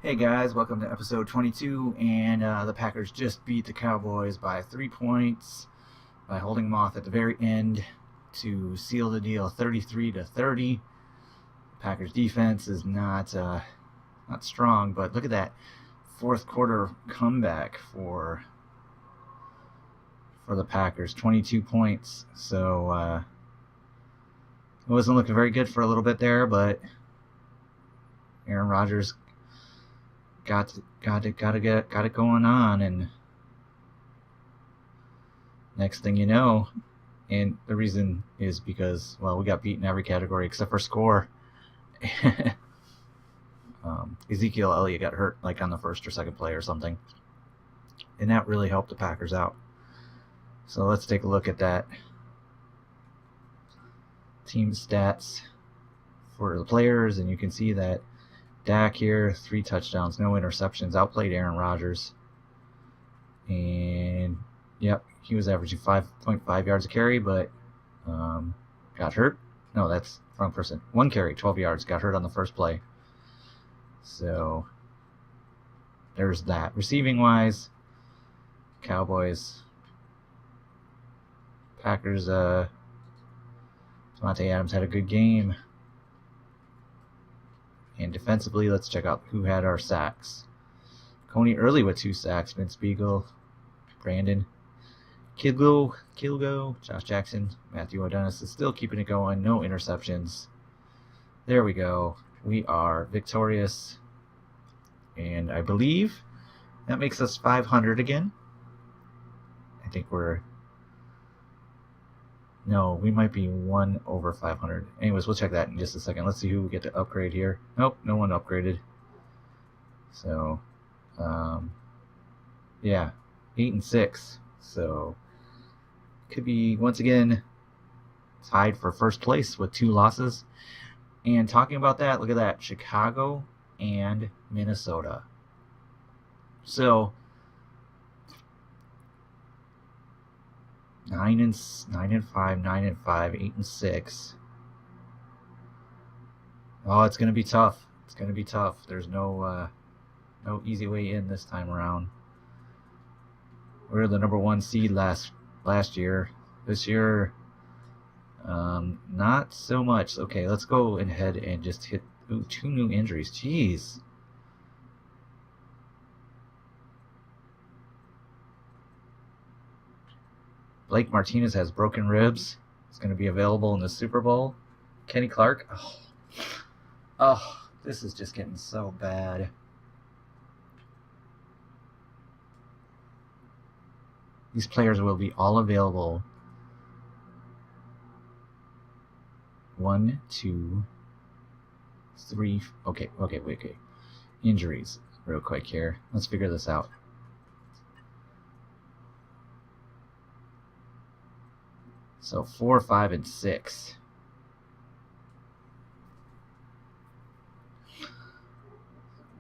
Hey guys, welcome to episode 22, and the Packers just beat the Cowboys by 3 points by holding them off at the very end to seal the deal 33-30. Packers defense is not strong, but look at that fourth quarter comeback for the Packers, 22 points. So it wasn't looking very good for a little bit there, but Aaron Rodgers got it going on, and next thing you know, and the reason is because, well, we got beaten every category except for score. Ezekiel Elliott got hurt like on the first or second play or something, and that really helped the Packers out. So let's take a look at that team stats for the players, and you can see that Dak here, 3 touchdowns, no interceptions, outplayed Aaron Rodgers. And, yep, he was averaging 5.5 yards a carry, but got hurt. No, that's the wrong person. 1 carry, 12 yards, got hurt on the first play. So, there's that. Receiving-wise, Cowboys, Packers, Devontae Adams had a good game. And defensively, let's check out who had our sacks. Coney Early with 2 sacks. Vince Spiegel, Brandon Kilgo, Josh Jackson, Matthew O'Donis is still keeping it going. No interceptions. There we go. We are victorious. And I believe that makes us 500 again. I think we might be 1 over 500. Anyways, we'll check that in just a second. Let's see who we get to upgrade here. Nope, no one upgraded. So, yeah, 8 and 6. So, could be once again tied for first place with 2 losses. And talking about that, look at that, Chicago and Minnesota. So, 9 and 5, 9 and 5, 8 and 6. Oh, it's gonna be tough. It's gonna be tough. There's no easy way in this time around. We're the number 1 seed last year. This year, not so much. Okay, let's go ahead and just hit 2 new injuries. Jeez. Blake Martinez has broken ribs. It's going to be available in the Super Bowl. Kenny Clark. Oh, this is just getting so bad. These players will be all available. 1, 2, 3. Okay. Injuries, real quick here. Let's figure this out. So 4, 5, and 6.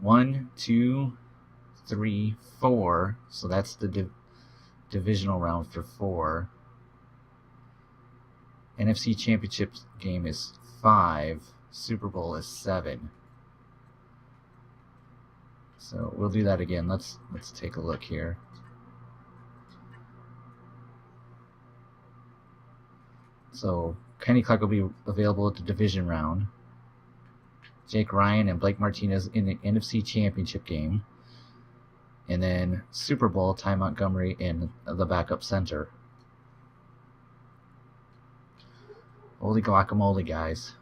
One, 2, 3, 4. So that's the divisional round for 4. NFC Championship game is 5. Super Bowl is 7. So we'll do that again. Let's take a look here. So Kenny Clark will be available at the division round. Jake Ryan and Blake Martinez in the NFC Championship game. And then Super Bowl, Ty Montgomery in the backup center. Holy guacamole, guys.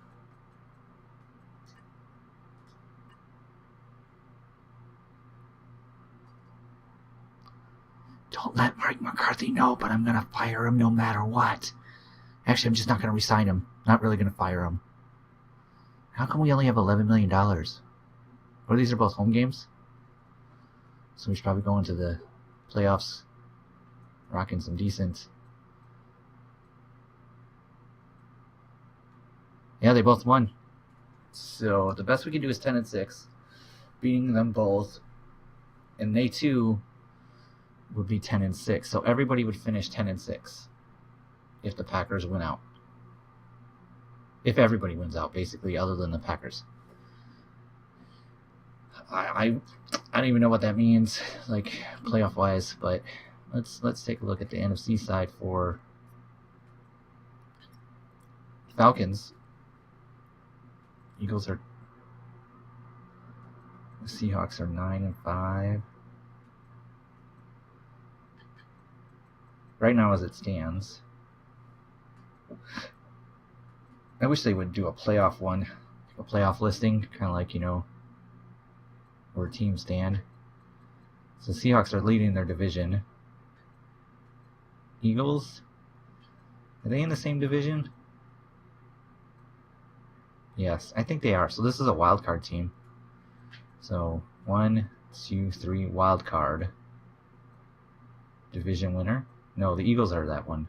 Don't let Mike McCarthy know, but I'm going to fire him no matter what. Actually, I'm just not going to resign him. Not really going to fire him. How come we only have $11 million? Or these are both home games? So we should probably go into the playoffs rocking some decent. Yeah, they both won. So the best we can do is 10 and 6, beating them both. And they too would be 10 and 6. So everybody would finish 10 and 6 if the Packers win out. If everybody wins out, basically, other than the Packers. I don't even know what that means, like playoff wise. But let's take a look at the NFC side for Falcons. Eagles are. The Seahawks are 9-5. Right now, as it stands, I wish they would do a playoff one, a playoff listing, kind of like, where teams stand. So Seahawks are leading their division. Eagles, are they in the same division? Yes, I think they are. So this is a wild card team. So 1, 2, 3 wild card division winner. No, the Eagles are that one.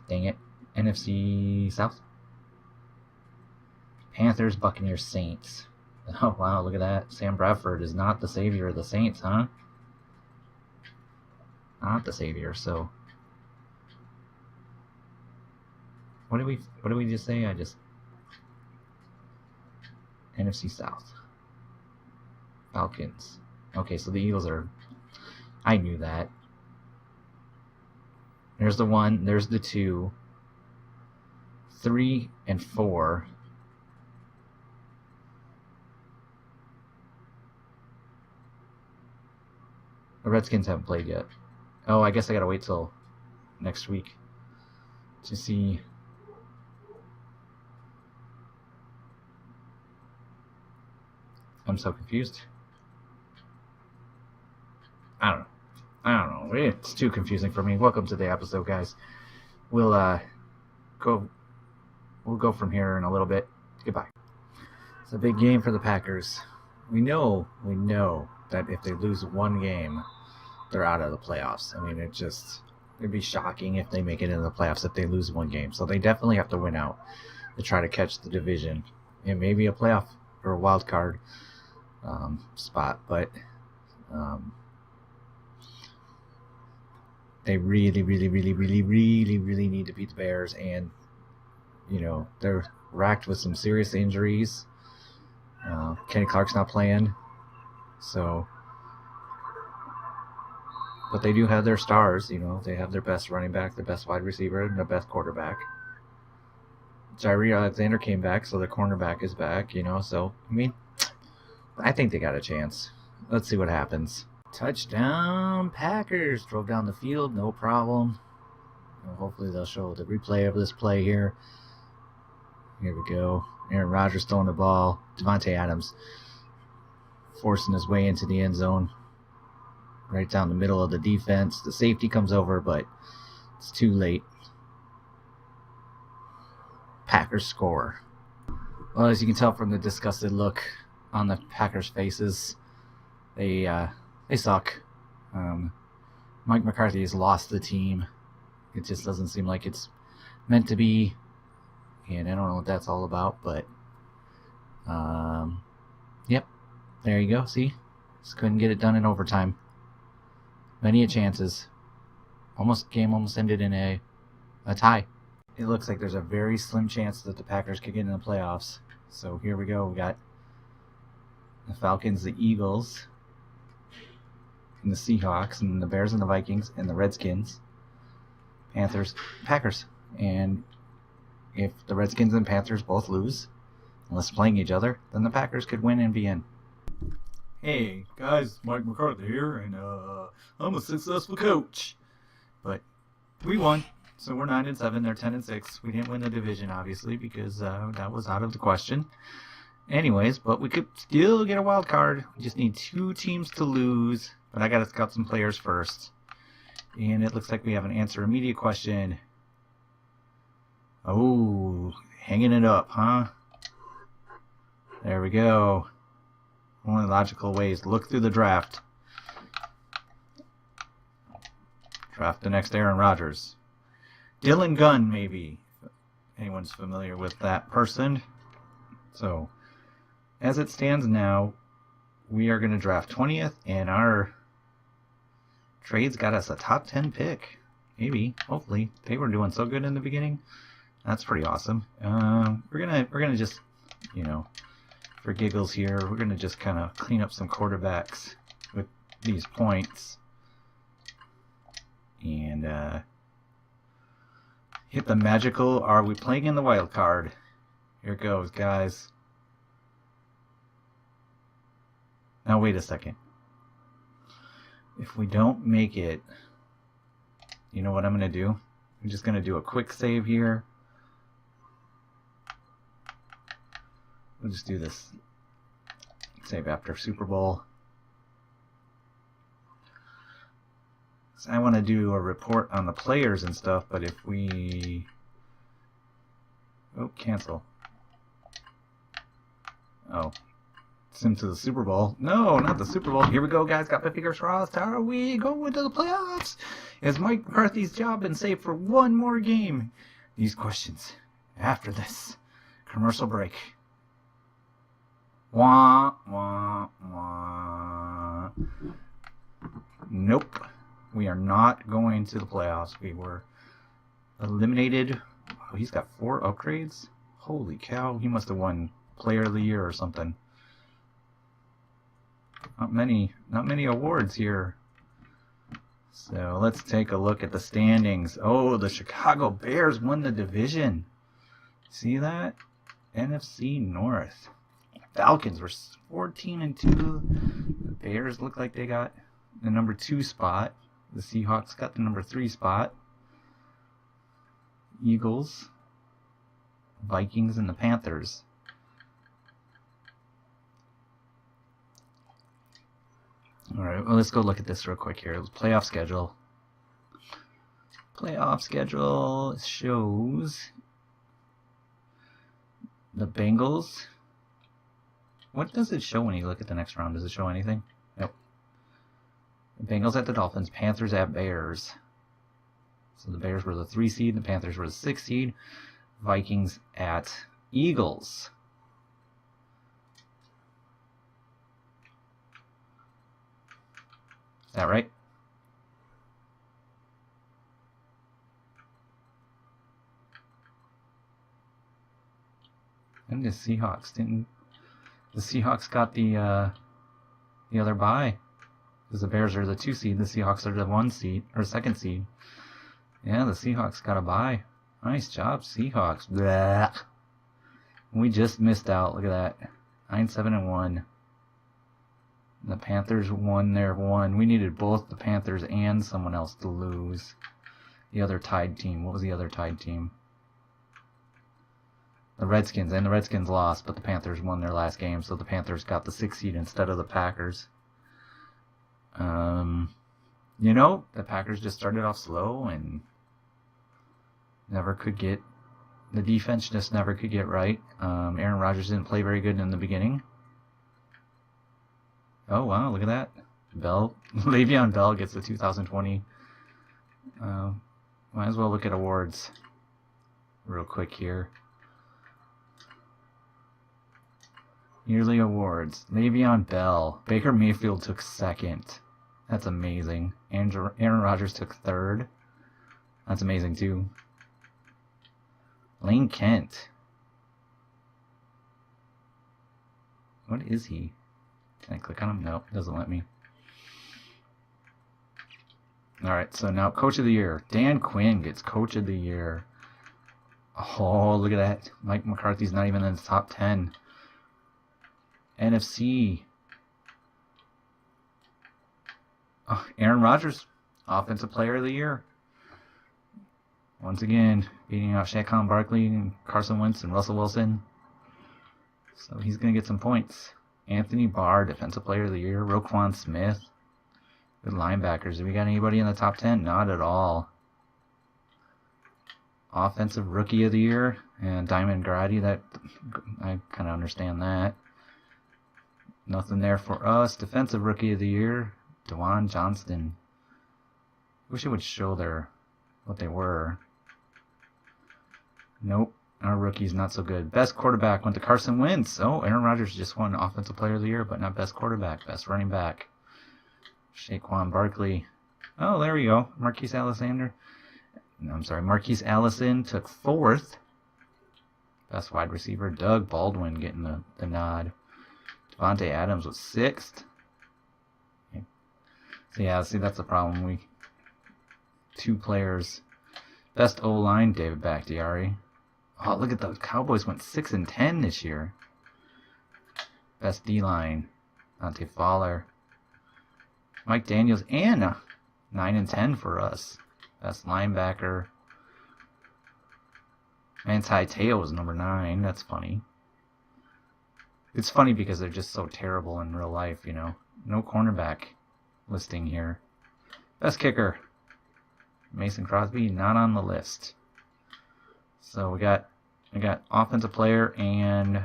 Dang it. NFC South. Panthers, Buccaneers, Saints. Oh, wow, look at that. Sam Bradford is not the savior of the Saints, huh? Not the savior, so... What did we just say? NFC South. Falcons. Okay, so the Eagles are... I knew that. There's the 1, there's the 2. 3 and 4. The Redskins haven't played yet. Oh, I guess I gotta wait till next week to see. I'm so confused. I don't know. It's too confusing for me. Welcome to the episode, guys. We'll go from here in a little bit. Goodbye. It's a big game for the Packers. We know that if they lose one game, they're out of the playoffs. I mean, it'd be shocking if they make it into the playoffs if they lose one game. So they definitely have to win out to try to catch the division and maybe a playoff or a wild card spot. But they really need to beat the Bears, and they're racked with some serious injuries. Kenny Clark's not playing, so. But they do have their stars, they have their best running back, their best wide receiver, and their best quarterback. Jair Alexander came back, so the cornerback is back, so, I think they got a chance. Let's see what happens. Touchdown, Packers. Drove down the field, no problem. Hopefully they'll show the replay of this play here. Here we go. Aaron Rodgers throwing the ball. Devontae Adams forcing his way into the end zone. Right down the middle of the defense. The safety comes over, but it's too late. Packers score. Well, as you can tell from the disgusted look on the Packers' faces, they suck. Mike McCarthy has lost the team. It just doesn't seem like it's meant to be, and I don't know what that's all about. But yep, there you go. See, just couldn't get it done in overtime. Many chances. Game almost ended in a tie. It looks like there's a very slim chance that the Packers could get in the playoffs. So here we go. We got the Falcons, the Eagles, and the Seahawks, and the Bears and the Vikings, and the Redskins, Panthers, Packers. And if the Redskins and Panthers both lose, unless playing each other, then the Packers could win and be in. Hey guys, Mike McCarthy here, and I'm a successful coach. But we won, so we're 9-7. They're 10-6. We didn't win the division, obviously, because that was out of the question. Anyways, but we could still get a wild card. We just need 2 teams to lose. But I gotta scout some players first. And it looks like we have an answer immediate question. Oh, hanging it up, huh? There we go. One of the logical ways to look through the draft. Draft the next Aaron Rodgers. Dylan Gunn, maybe. If anyone's familiar with that person. So, as it stands now, we are going to draft 20th, and our trades got us a top 10 pick. Maybe, hopefully. They were doing so good in the beginning. That's pretty awesome. We're gonna just, you know, for giggles here, we're gonna just kind of clean up some quarterbacks with these points and hit the magical. Are we playing in the wild card? Here it goes, guys. Now wait a second. If we don't make it, you know what I'm gonna do? I'm just gonna do a quick save here. We'll just do this save after Super Bowl. So I want to do a report on the players and stuff, but if we... Oh, cancel. Oh. Sim to the Super Bowl. No, not the Super Bowl. Here we go, guys. Got my fingers crossed. How are we going to the playoffs? Is Mike McCarthy's job been saved for one more game? These questions after this commercial break. Wah, wah, wah. Nope. We are not going to the playoffs. We were eliminated. Oh, he's got 4 upgrades? Holy cow. He must have won Player of the Year or something. Not many awards here. So let's take a look at the standings. Oh, the Chicago Bears won the division. See that? NFC North. Falcons were 14-2. The Bears look like they got the number 2 spot. The Seahawks got the number 3 spot. Eagles, Vikings, and the Panthers. Alright, well, let's go look at this real quick here. Playoff schedule. Playoff schedule shows the Bengals. What does it show when you look at the next round? Does it show anything? Nope. The Bengals at the Dolphins, Panthers at Bears. So the Bears were the 3 seed, the Panthers were the 6 seed. Vikings at Eagles. Is that right? And the Seahawks didn't. The Seahawks got the other bye because the Bears are the 2 seed. The Seahawks are the 1 seed or 2nd seed. Yeah, the Seahawks got a bye. Nice job, Seahawks. Blah. We just missed out. Look at that. 9-7-1. The Panthers won their 1. We needed both the Panthers and someone else to lose. The other tied team. What was the other tied team? The Redskins. And the Redskins lost, but the Panthers won their last game, so the Panthers got the 6th seed instead of the Packers. You know, the Packers just started off slow and never could get... The defense just never could get right. Aaron Rodgers didn't play very good in the beginning. Oh, wow, look at that. Le'Veon Bell gets the 2020. Might as well look at awards real quick here. Yearly awards. Le'Veon Bell. Baker Mayfield took 2nd. That's amazing. Aaron Rodgers took 3rd. That's amazing, too. Lane Kent. What is he? Can I click on him? Nope, it doesn't let me. Alright, so now Coach of the Year. Dan Quinn gets Coach of the Year. Oh, look at that. Mike McCarthy's not even in the top 10. NFC. Oh, Aaron Rodgers, Offensive Player of the Year. Once again, beating out Saquon Barkley and Carson Wentz and Russell Wilson. So he's going to get some points. Anthony Barr, Defensive Player of the Year. Roquan Smith. Good linebackers. Have we got anybody in the top 10? Not at all. Offensive Rookie of the Year. And Diamond Grady. That I kind of understand that. Nothing there for us. Defensive Rookie of the Year. DeJuan Johnston. Wish it would show what they were. Nope. Our rookie's not so good. Best quarterback went to Carson Wentz. Oh, Aaron Rodgers just won Offensive Player of the Year, but not best quarterback. Best running back. Saquon Barkley. Oh, there we go. Marquise Allison took 4th. Best wide receiver, Doug Baldwin getting the nod. Devontae Adams was 6th. Okay. So yeah, see, that's the problem. 2 players. Best O-line, David Bakhtiari. Oh, look at the Cowboys went 6-10 this year. Best D-line, Dante Fowler. Mike Daniels, and 9-10 for us. Best linebacker. Manti Te'o was number 9. That's funny. It's funny because they're just so terrible in real life, you know. No cornerback listing here. Best kicker, Mason Crosby, not on the list. So we got offensive player and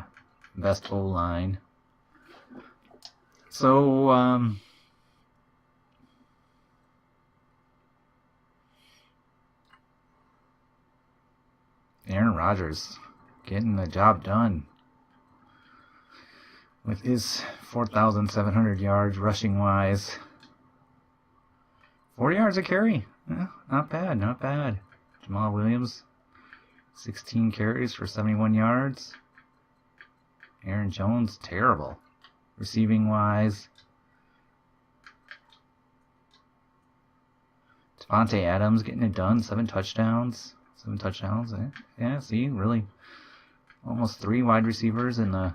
best O-line. So Aaron Rodgers getting the job done with his 4,700 yards rushing wise. 4 yards a carry. Not bad, not bad. Jamal Williams, 16 carries for 71 yards. Aaron Jones, terrible. Receiving wise. Devontae Adams getting it done. 7 touchdowns. 7 touchdowns. Yeah, see, really almost 3 wide receivers in the.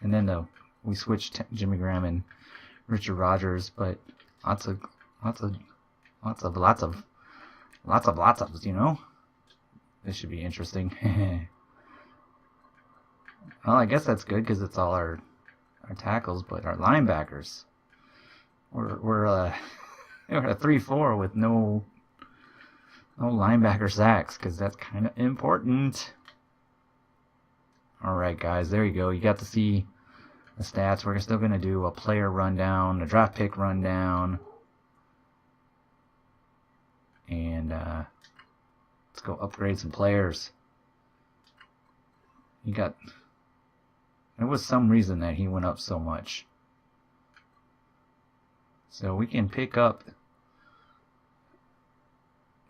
And then we switched Jimmy Graham and Richard Rodgers, but lots of, you know. This should be interesting. Well, I guess that's good because it's all our tackles, but our linebackers, we're a 3-4 with no linebacker sacks because that's kind of important. All right, guys, there you go. You got to see the stats. We're still going to do a player rundown, a draft pick rundown, and let's go upgrade some players. There was some reason that he went up so much. So we can pick up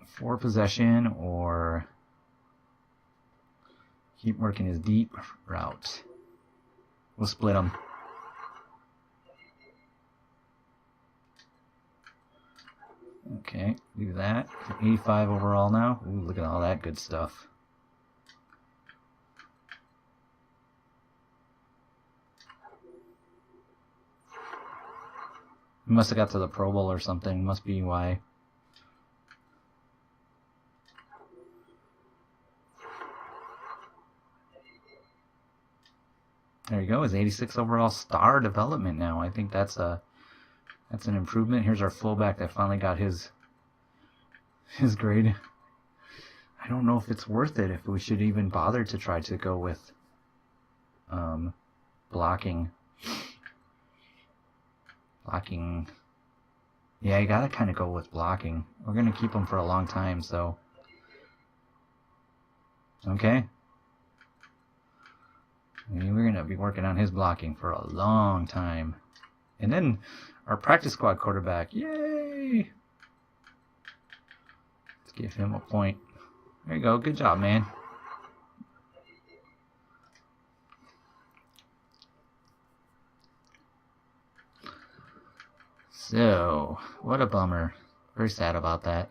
4 possession or keep working his deep route. We'll split them. Okay, do that. 85 overall now. Ooh, look at all that good stuff. He must have got to the Pro Bowl or something. Must be why. There you go. His 86 overall star development now. I think that's an improvement. Here's our fullback that finally got his grade. I don't know if it's worth it, if we should even bother to try to go with blocking. Yeah, you gotta kind of go with blocking. We're gonna keep him for a long time, so okay. We're gonna be working on his blocking for a long time. And then our practice squad quarterback, yay! Let's give him a point. There you go, good job, man. So, what a bummer. Very sad about that.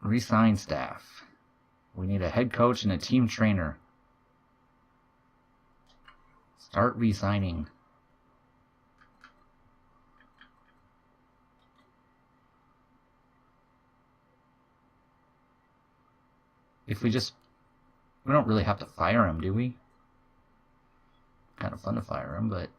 Resign staff. We need a head coach and a team trainer. Start resigning. If we don't really have to fire him, do we? Kind of fun to fire him, but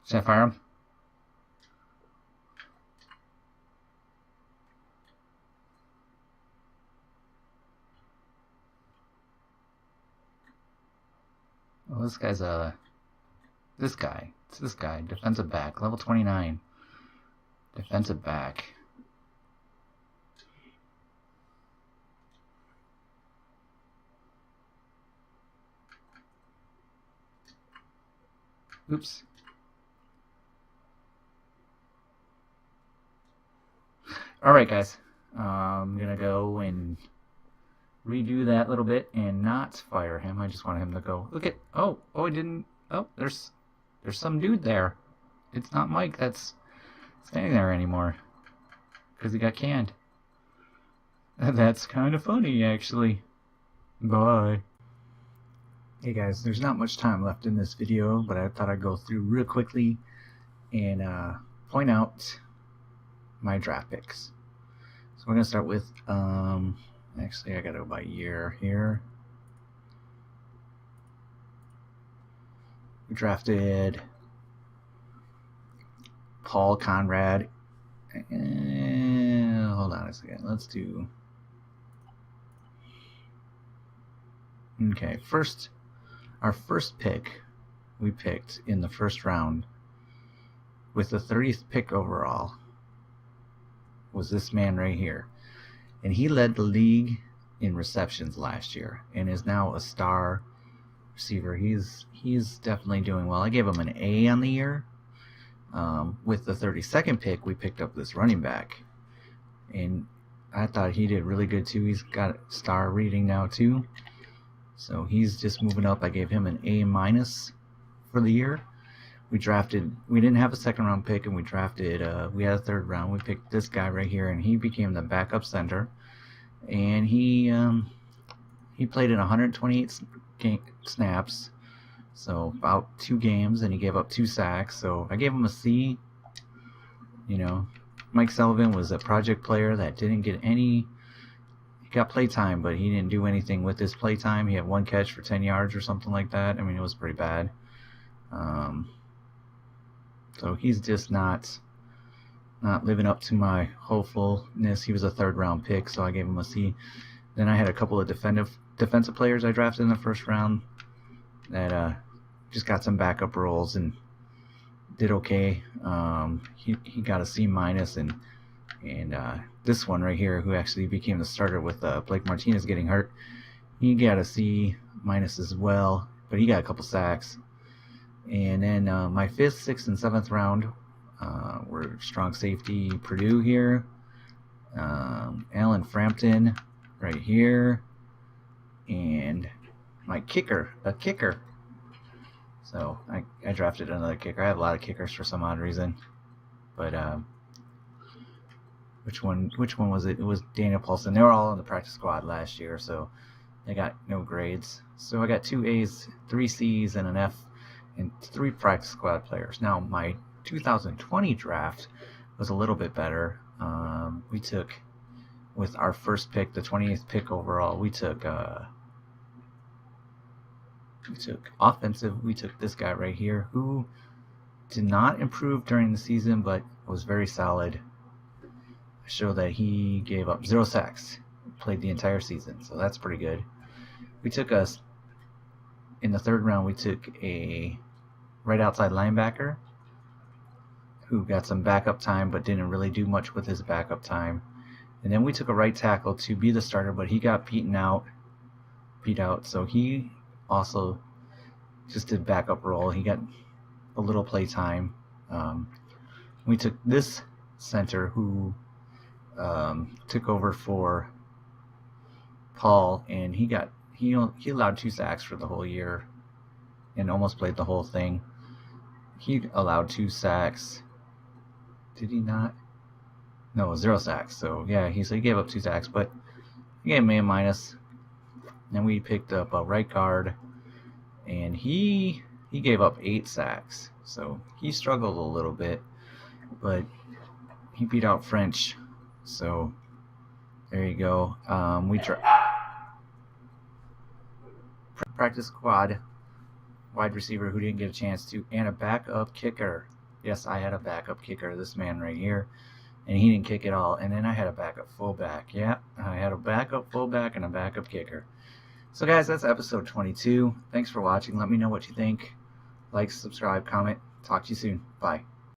should I fire him? Well, this guy's this guy. It's this guy, defensive back, level 29. Defensive back. Oops. Alright, guys. I'm going to go and redo that little bit and not fire him. I just want him to go. Look at... Oh, I didn't... Oh, there's some dude there. It's not Mike that's standing there anymore. Because he got canned. That's kind of funny, actually. Bye. Hey guys, there's not much time left in this video, but I thought I'd go through real quickly and point out my draft picks. So we're going to start with, actually I got to go by year here. We drafted Paul Conrad. Hold on a second. Let's do... Okay, our first pick we picked in the first round with the 30th pick overall was this man right here. And he led the league in receptions last year and is now a star receiver. He's definitely doing well. I gave him an A on the year. With the 32nd pick, we picked up this running back. And I thought he did really good too. He's got a star rating now too. So he's just moving up. I gave him an A- for the year. We didn't have a second round pick, and we had a third round. We picked this guy right here, and he became the backup center. And he played in 128 snaps, so about 2 games, and he gave up 2 sacks. So I gave him a C. You know, Mike Sullivan was a project player that didn't get any... He got playtime, but he didn't do anything with his playtime. He had 1 catch for 10 yards or something like that. I mean, it was pretty bad. So he's just not living up to my hopefulness. He was a 3rd round pick, so I gave him a C. Then I had a couple of defensive players I drafted in the first round that just got some backup roles and did okay. He got a C-, and this one right here, who actually became the starter with Blake Martinez getting hurt, he got a C- as well, but he got a couple sacks. And then my 5th, 6th, and 7th round were strong safety Purdue here, Alan Frampton right here, and my kicker, a kicker. So I drafted another kicker. I have a lot of kickers for some odd reason, but which one was it? It was Daniel Paulson. They were all in the practice squad last year, so they got no grades. So I got 2 A's, 3 C's, and an F, and 3 practice squad players. Now my 2020 draft was a little bit better. We took, with our first pick, the 20th pick overall, we took offensive. We took this guy right here, who did not improve during the season, but was very solid. I show that he gave up 0 sacks, played the entire season, so that's pretty good. We took in the 3rd round, we took a right outside linebacker who got some backup time but didn't really do much with his backup time. And then we took a right tackle to be the starter, but he got beat out, so he also just did backup role. He got a little play time. We took this center who took over for Paul, and he allowed 2 sacks for the whole year and almost played the whole thing. He allowed 2 sacks. Did he not? No, 0 sacks. So yeah, he gave up 2 sacks, but he gave him A-. Then we picked up a right guard, and he gave up 8 sacks. So he struggled a little bit, but he beat out French. So there you go. We practice squad wide receiver who didn't get a chance to, and a backup kicker. Yes, I had a backup kicker, this man right here, and he didn't kick at all. And then I had a backup fullback. Yeah, I had a backup fullback and a backup kicker. So guys, that's episode 22. Thanks for watching. Let me know what you think. Like, subscribe, comment. Talk to you soon. Bye.